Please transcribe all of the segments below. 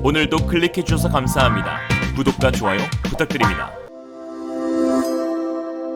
오늘도 클릭해주셔서 감사합니다. 구독과 좋아요 부탁드립니다.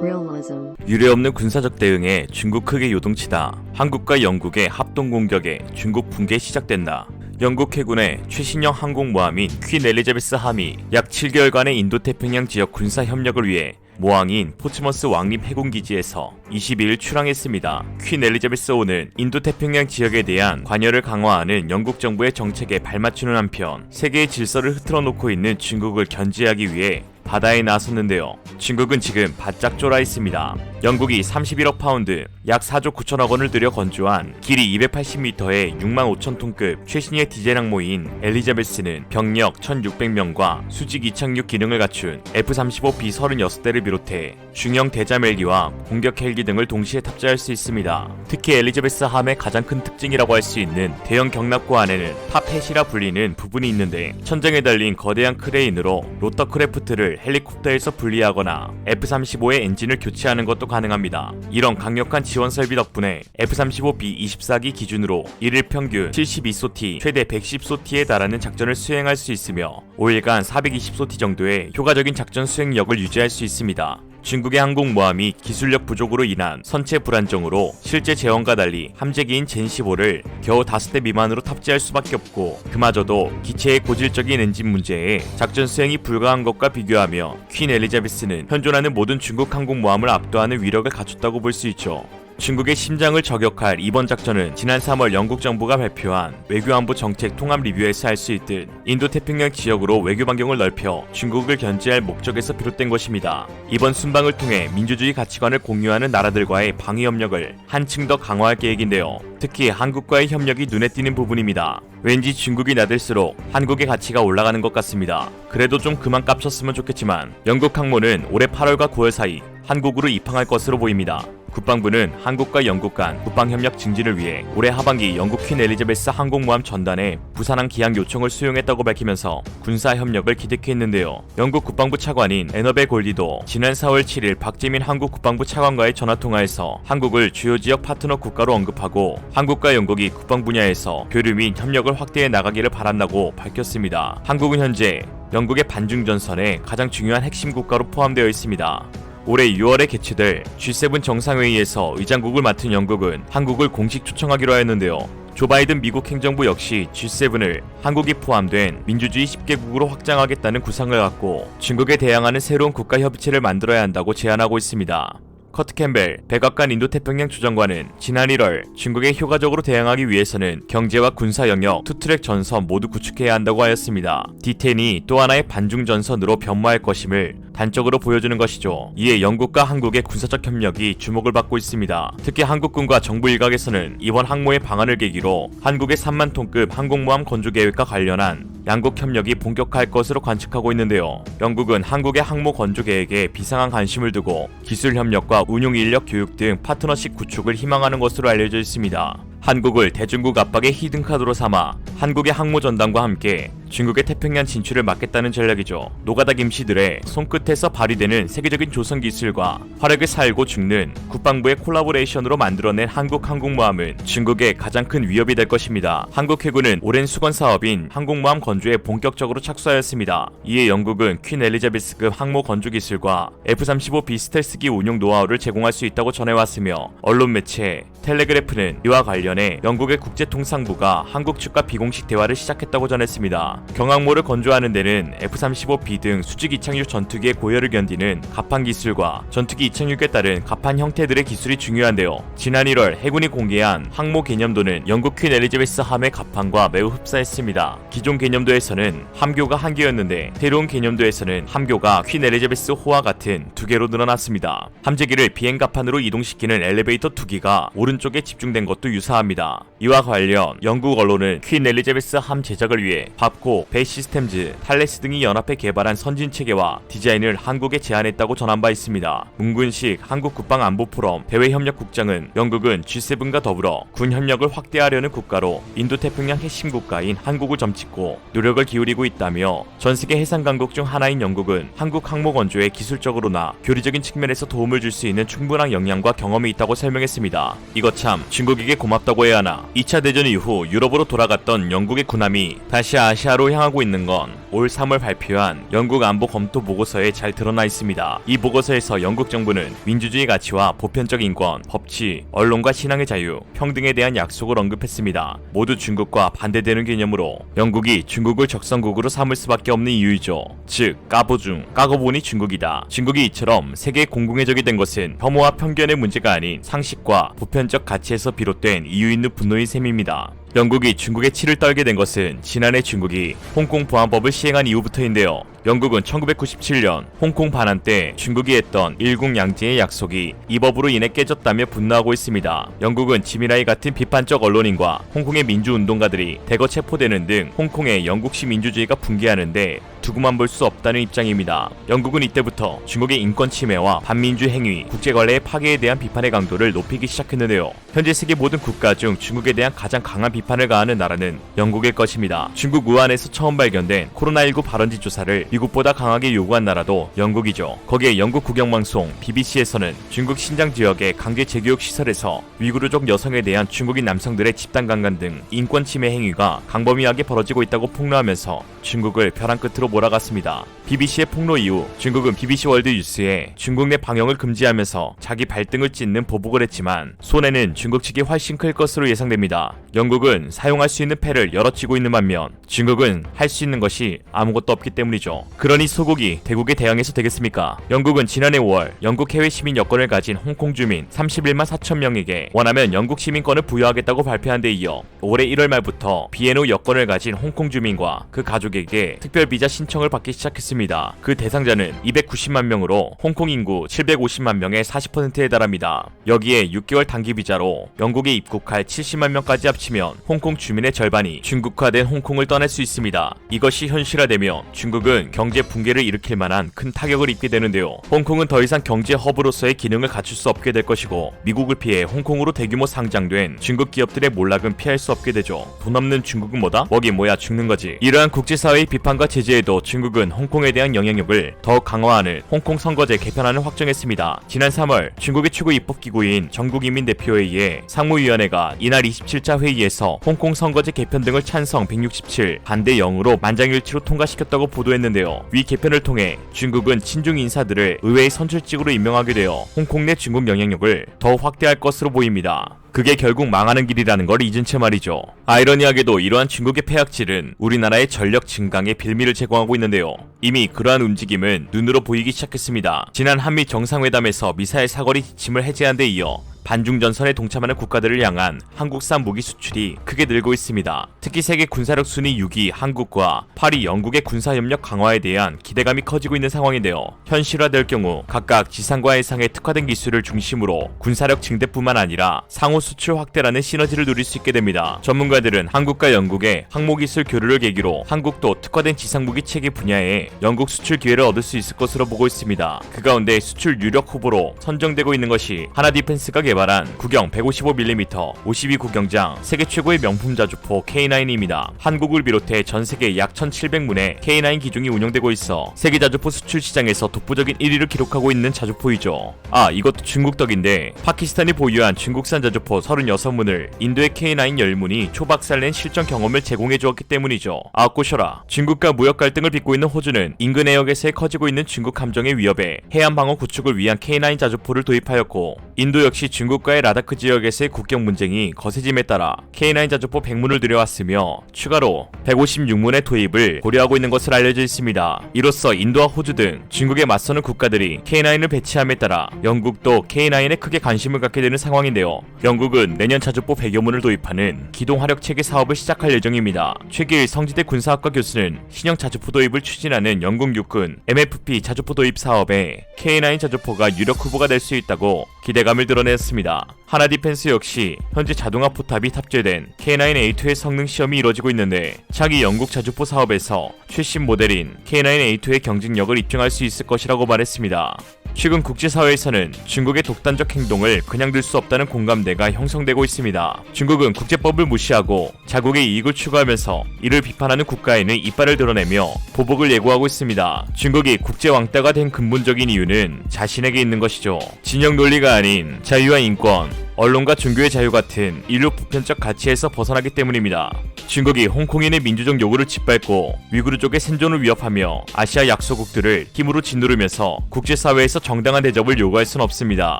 Realism. 유례없는 군사적 대응에 중국 크게 요동치다. 한국과 영국의 합동공격에 중국 붕괴 시작된다. 영국 해군의 최신형 항공모함인 퀸 엘리자베스 함이 약 7개월간의 인도태평양 지역 군사협력을 위해 모항인 포츠머스 왕립 해군기지에서 22일 출항했습니다. 퀸 엘리자베스 호는 인도태평양 지역에 대한 관여를 강화하는 영국 정부의 정책에 발맞추는 한편 세계의 질서를 흐트러 놓고 있는 중국을 견제하기 위해 바다에 나섰는데요. 중국은 지금 바짝 쫄아 있습니다. 영국이 31억 파운드, 약 4조 9천억 원을 들여 건조한 길이 280m의 6만 5천 톤급 최신의 디젤 항모인 엘리자베스는 병력 1,600명과 수직 이착륙 기능을 갖춘 F-35B 36대를 비롯해 중형 대잠 헬기와 공격 헬기 등을 동시에 탑재할 수 있습니다. 특히 엘리자베스 함의 가장 큰 특징이라고 할 수 있는 대형 경납고 안에는 탑햇이라 불리는 부분이 있는데 천장에 달린 거대한 크레인으로 로터크래프트를 헬리콥터에서 분리하거나 F-35의 엔진을 교체하는 것도 가능합니다. 이런 강력한 지원 설비 덕분에 F-35B 24기 기준으로 일일 평균 72소티, 최대 110소티에 달하는 작전을 수행할 수 있으며 5일간 420소티 정도의 효과적인 작전 수행력을 유지할 수 있습니다. 중국의 항공모함이 기술력 부족으로 인한 선체 불안정으로 실제 제원과 달리 함재기인 젠15를 겨우 5대 미만으로 탑재할 수밖에 없고 그마저도 기체의 고질적인 엔진 문제에 작전 수행이 불가한 것과 비교하며 퀸 엘리자베스는 현존하는 모든 중국 항공모함을 압도하는 위력을 갖췄다고 볼 수 있죠. 중국의 심장을 저격할 이번 작전은 지난 3월 영국 정부가 발표한 외교안보 정책 통합 리뷰에서 알 수 있듯 인도태평양 지역으로 외교 반경을 넓혀 중국을 견제할 목적에서 비롯된 것입니다. 이번 순방을 통해 민주주의 가치관을 공유하는 나라들과의 방위 협력을 한층 더 강화할 계획인데요. 특히 한국과의 협력이 눈에 띄는 부분입니다. 왠지 중국이 나댈수록 한국의 가치가 올라가는 것 같습니다. 그래도 좀 그만 깝쳤으면 좋겠지만 영국 항모는 올해 8월과 9월 사이 한국으로 입항할 것으로 보입니다. 국방부는 한국과 영국 간 국방협력 증진을 위해 올해 하반기 영국 퀸 엘리자베스 항공모함 전단에 부산항 기항 요청을 수용했다고 밝히면서 군사협력을 기대했는데요. 영국 국방부 차관인 애너벨 골디도 지난 4월 7일 박재민 한국 국방부 차관과의 전화통화에서 한국을 주요 지역 파트너 국가로 언급하고 한국과 영국이 국방 분야에서 교류 및 협력을 확대해 나가기를 바란다고 밝혔습니다. 한국은 현재 영국의 반중전선의 가장 중요한 핵심 국가로 포함되어 있습니다. 올해 6월에 개최될 G7 정상회의에서 의장국을 맡은 영국은 한국을 공식 초청하기로 하였는데요. 조 바이든 미국 행정부 역시 G7을 한국이 포함된 민주주의 10개국으로 확장하겠다는 구상을 갖고 중국에 대항하는 새로운 국가협의체를 만들어야 한다고 제안하고 있습니다. 커트 캠벨 백악관 인도태평양 주장관은 지난 1월 중국에 효과적으로 대항하기 위해서는 경제와 군사 영역, 투트랙 전선 모두 구축해야 한다고 하였습니다. D10이 또 하나의 반중 전선으로 변모할 것임을 단적으로 보여주는 것이죠. 이에 영국과 한국의 군사적 협력이 주목을 받고 있습니다. 특히 한국군과 정부 일각에서는 이번 항모의 방한을 계기로 한국의 3만 톤급 항공모함 건조 계획과 관련한 양국 협력이 본격화할 것으로 관측하고 있는데요. 영국은 한국의 항모 건조 계획에 비상한 관심을 두고 기술 협력과 운용 인력 교육 등 파트너십 구축을 희망하는 것으로 알려져 있습니다. 한국을 대중국 압박의 히든카드로 삼아 한국의 항모 전단과 함께 중국의 태평양 진출을 막겠다는 전략이죠. 노가다 김씨들의 손끝에서 발휘되는 세계적인 조선 기술과 화력을 살고 죽는 국방부의 콜라보레이션으로 만들어낸 한국 항공모함은 중국의 가장 큰 위협이 될 것입니다. 한국 해군은 오랜 수건 사업인 항공모함 건조에 본격적으로 착수하였습니다. 이에 영국은 퀸 엘리자베스급 항모 건조 기술과 F-35B 스텔스기 운용 노하우를 제공할 수 있다고 전해왔으며 언론 매체 텔레그래프는 이와 관련해 영국의 국제통상부가 한국 측과 비공식 대화를 시작했다고 전했습니다. 경항모를 건조하는 데는 F-35B 등 수직 이착륙 전투기의 고열을 견디는 갑판 기술과 전투기 이착륙에 따른 갑판 형태들의 기술이 중요한데요. 지난 1월 해군이 공개한 항모 개념도는 영국 퀸 엘리자베스 함의 갑판과 매우 흡사했습니다. 기존 개념도에서는 함교가 1개였는데 새로운 개념도에서는 함교가 퀸 엘리자베스 호와 같은 2개로 늘어났습니다. 함재기를 비행 갑판으로 이동시키는 엘리베이터 2기가 오른쪽에 집중된 것도 유사합니다. 이와 관련 영국 언론은 퀸 엘리자베스 함 제작을 위해 밥코, 배 시스템즈, 탈레스 등이 연합해 개발한 선진 체계와 디자인을 한국에 제안했다고 전한 바 있습니다. 문근식 한국국방안보포럼 대외협력국장은 영국은 G7과 더불어 군 협력을 확대하려는 국가로 인도태평양 핵심 국가인 한국을 점찍고 노력을 기울이고 있다며 전세계 해상 강국 중 하나인 영국은 한국 항모 건조에 기술적으로나 교리적인 측면에서 도움을 줄 수 있는 충분한 역량과 경험이 있다고 설명했습니다. 이거 참 중국에게 고맙다고 해야 하나. 2차 대전 이후 유럽으로 돌아갔던 영국의 군함이 다시 아시아로 바로 향하고 있는 건 올 3월 발표한 영국 안보 검토 보고서에 잘 드러나 있습니다. 이 보고서에서 영국 정부는 민주주의 가치와 보편적 인권, 법치, 언론과 신앙의 자유, 평등에 대한 약속을 언급했습니다. 모두 중국과 반대되는 개념으로 영국이 중국을 적성국으로 삼을 수밖에 없는 이유이죠. 즉, 까보 중 까고 보니 중국이다. 중국이 이처럼 세계 공공의 적이 된 것은 혐오와 편견의 문제가 아닌 상식과 보편적 가치에서 비롯된 이유 있는 분노인 셈입니다. 영국이 중국의 치를 떨게 된 것은 지난해 중국이 홍콩 보안법을 시행한 이후부터인데요. 영국은 1997년 홍콩 반환 때 중국이 했던 일국양제의 약속이 이 법으로 인해 깨졌다며 분노하고 있습니다. 영국은 지미라이 같은 비판적 언론인과 홍콩의 민주운동가들이 대거 체포되는 등 홍콩의 영국식 민주주의가 붕괴하는데 두고만 볼 수 없다는 입장입니다. 영국은 이때부터 중국의 인권 침해와 반민주 행위, 국제관례의 파괴에 대한 비판의 강도를 높이기 시작했는데요. 현재 세계 모든 국가 중 중국에 대한 가장 강한 비판을 가하는 나라는 영국일 것입니다. 중국 우한에서 처음 발견된 코로나19 발원지 조사를 미국보다 강하게 요구한 나라도 영국이죠. 거기에 영국 국영방송 BBC에서는 중국 신장 지역의 강제 재교육 시설에서 위구르족 여성에 대한 중국인 남성들의 집단 강간 등 인권 침해 행위가 강범위하게 벌어지고 있다고 폭로하면서 중국을 벼랑 끝으로 몰아갔습니다. BBC의 폭로 이후 중국은 BBC 월드 뉴스에 중국 내 방영을 금지하면서 자기 발등을 찢는 보복을 했지만 손해는 중국 측이 훨씬 클 것으로 예상됩니다. 영국은 사용할 수 있는 패를 여러 쥐고 있는 반면 중국은 할 수 있는 것이 아무것도 없기 때문이죠. 그러니 소국이 대국에 대항해서 되겠습니까? 영국은 지난해 5월 영국 해외 시민 여권을 가진 홍콩 주민 31만 4천 명에게 원하면 영국 시민권을 부여하겠다고 발표한 데 이어 올해 1월 말부터 BNO 여권을 가진 홍콩 주민과 그 가족에게 특별 비자 신청을 받기 시작했습니다. 그 대상자는 290만 명으로 홍콩 인구 750만 명의 40%에 달합니다. 여기에 6개월 단기 비자로 영국에 입국할 70만 명까지 합치면 홍콩 주민의 절반이 중국화된 홍콩을 떠날 수 있습니다. 이것이 현실화되면 중국은 경제 붕괴를 일으킬 만한 큰 타격을 입게 되는데요. 홍콩은 더 이상 경제 허브로서의 기능을 갖출 수 없게 될 것이고 미국을 피해 홍콩으로 대규모 상장된 중국 기업들의 몰락은 피할 수 없게 되죠. 돈 없는 중국은 뭐다? 뭐긴 뭐야 죽는 거지. 이러한 국제사회의 비판과 제재에도 중국은 홍콩에 대한 영향력을 더욱 강화하는 홍콩 선거제 개편안을 확정했습니다. 지난 3월 중국의 최고 입법기구인 전국인민대표회의의 상무위원회가 이날 27차 회의에서 홍콩 선거제 개편 등을 찬성 167, 반대 0으로 만장일치로 통과시켰다고 보도했는데요. 위 개편을 통해 중국은 친중 인사들을 의회의 선출직으로 임명하게 되어 홍콩 내 중국 영향력을 더 확대할 것으로 보입니다. 그게 결국 망하는 길이라는 걸 잊은 채 말이죠. 아이러니하게도 이러한 중국의 폐악질은 우리나라의 전력 증강에 빌미를 제공하고 있는데요. 이미 그러한 움직임은 눈으로 보이기 시작했습니다. 지난 한미 정상회담에서 미사일 사거리 지침을 해제한 데 이어 반중전선에 동참하는 국가들을 향한 한국산 무기 수출이 크게 늘고 있습니다. 특히 세계 군사력 순위 6위 한국과 8위 영국의 군사협력 강화에 대한 기대감이 커지고 있는 상황인데요. 현실화될 경우 각각 지상과 해상에 특화된 기술을 중심으로 군사력 증대뿐만 아니라 상호 수출 확대라는 시너지를 누릴 수 있게 됩니다. 전문가들은 한국과 영국의 항모기술 교류를 계기로 한국도 특화된 지상무기 체계 분야에 영국 수출 기회를 얻을 수 있을 것으로 보고 있습니다. 그 가운데 수출 유력 후보로 선정되고 있는 것이 하나디펜스가 개발한 구경 155mm 52 구경장 세계 최고의 명품 자주포 K9입니다. 한국을 비롯해 전 세계 약 1,700문의 K9 기종이 운영되고 있어 세계 자주포 수출 시장에서 독보적인 1위를 기록하고 있는 자주포이죠. 이것도 중국 덕인데 파키스탄이 보유한 중국산 자주포 36문을 인도의 K9 10문이 초박살낸 실전 경험을 제공해 주었기 때문이죠. 꼬셔라. 중국과 무역 갈등을 빚고 있는 호주는 인근 해역에서의 커지고 있는 중국 함정의 위협에 해안 방어 구축을 위한 K9 자주포를 도입하였고 인도 역시 중국과의 라다크 지역에서의 국경 분쟁이 거세짐에 따라 K9 자주포 100문을 들여왔으며 추가로 156문의 도입을 고려하고 있는 것으로 알려져 있습니다. 이로써 인도와 호주 등 중국에 맞서는 국가들이 K9을 배치함에 따라 영국도 K9에 크게 관심을 갖게 되는 상황인데요. 영국은 내년 자주포 100여문을 도입하는 기동화력 체계 사업을 시작할 예정입니다. 최길 성지대 군사학과 교수는 신형 자주포 도입을 추진하는 영국 육군 MFP 자주포 도입 사업에 K9 자주포가 유력 후보가 될 수 있다고 기대감을 드러냈습니다. 하나디펜스 역시 현재 자동화 포탑이 탑재된 K9A2의 성능 시험이 이뤄지고 있는데 차기 영국 자주포 사업에서 최신 모델인 K9A2의 경쟁력을 입증할 수 있을 것이라고 말했습니다. 최근 국제사회에서는 중국의 독단적 행동을 그냥 둘 수 없다는 공감대가 형성되고 있습니다. 중국은 국제법을 무시하고 자국의 이익을 추구하면서 이를 비판하는 국가에는 이빨을 드러내며 보복을 예고하고 있습니다. 중국이 국제왕따가 된 근본적인 이유는 자신에게 있는 것이죠. 진영 논리가 아닌 자유와 인권, 언론과 종교의 자유 같은 인류 보편적 가치에서 벗어나기 때문입니다. 중국이 홍콩인의 민주적 요구를 짓밟고 위구르족의 생존을 위협하며 아시아 약소국들을 힘으로 짓누르면서 국제사회에서 정당한 대접을 요구할 순 없습니다.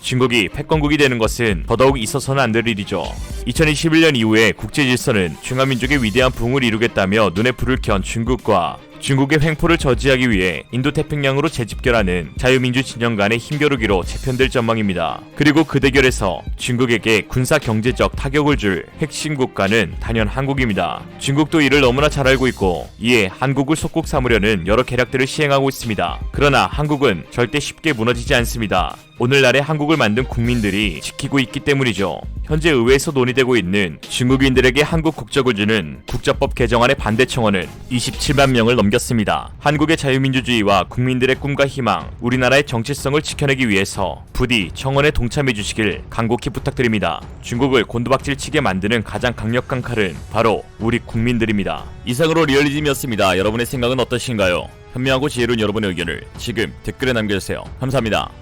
중국이 패권국이 되는 것은 더더욱 있어서는 안 될 일이죠. 2021년 이후에 국제질서는 중화민족의 위대한 부흥을 이루겠다며 눈에 불을 켠 중국과 중국의 횡포를 저지하기 위해 인도태평양으로 재집결하는 자유민주 진영 간의 힘겨루기로 재편될 전망입니다. 그리고 그 대결에서 중국에게 군사 경제적 타격을 줄 핵심 국가는 단연 한국입니다. 중국도 이를 너무나 잘 알고 있고 이에 한국을 속국 삼으려는 여러 계략들을 시행하고 있습니다. 그러나 한국은 절대 쉽게 무너지지 않습니다. 오늘날의 한국을 만든 국민들이 지키고 있기 때문이죠. 현재 의회에서 논의되고 있는 중국인들에게 한국 국적을 주는 국적법 개정안의 반대 청원은 27만 명을 넘겼습니다. 한국의 자유민주주의와 국민들의 꿈과 희망, 우리나라의 정체성을 지켜내기 위해서 부디 청원에 동참해 주시길 간곡히 부탁드립니다. 중국을 곤두박질치게 만드는 가장 강력한 칼은 바로 우리 국민들입니다. 이상으로 리얼리즘이었습니다. 여러분의 생각은 어떠신가요? 현명하고 지혜로운 여러분의 의견을 지금 댓글에 남겨주세요. 감사합니다.